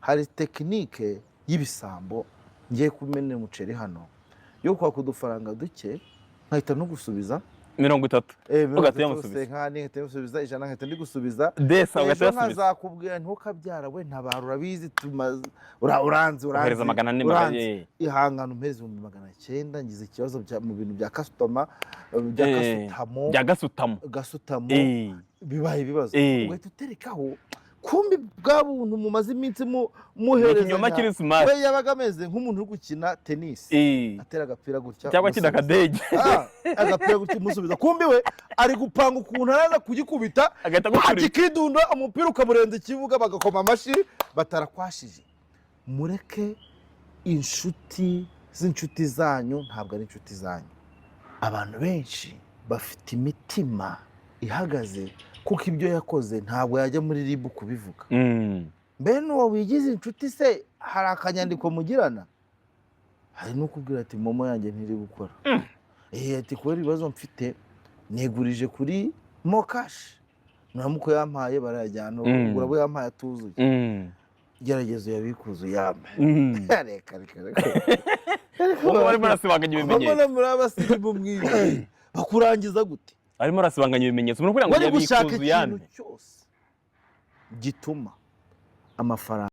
hari tekinike y'ibisambo ngiye kumenera umuceri hano yo kwaka udufaranga duke nkahita no gusubiza 30 ugahita yamusubiza nkani nkahita yamusubiza 100 nkahita ndi gusubiza desa ugahita yasubiza nkazakubwira ntukabyara we ntabara urabizi uranze uhereza 400 ihangana umpeze 900 ngize ikibazo mu bintu bya customer bya gasutamo bibaye ibibazo ugahita uterekaho kumbi bwa buntu mumaze iminsi muhereza we yabaga ameze nk'umuntu uri gukina tennis atera agapira gutya cyangwa kida kadege agapira gutya musubiza kumbi we ari gupanga ukuntu araza kugikubita akikidunda umupira ukamurenza ikibuga bagakoma amashi batarakwashije mureke inshuti z'inshuti zanyu ntabwo ari inshuti zanyu abantu benshi bafite imitima ihagaze kuko ibyo yakoze ntabwo yajya muri ribu kubivuga mbene uwo wigize inshuti se hari akanyandiko mugirana hari no kubwira ati momo yanjye ntiri gukora ati kubera ibibazo mfite negurije kuri mokash nuramuko yampaye barayajyana ugura bo yampaye atuzuye geragezo yabikuzo yambaye reka barimo rasibanganya ibimenyetso mbona muri abasibu mwize bakurangiza gute arimo rasibanganya ibimenyetso muri kugira ngo yabikuzo yame cyose gituma amafaranga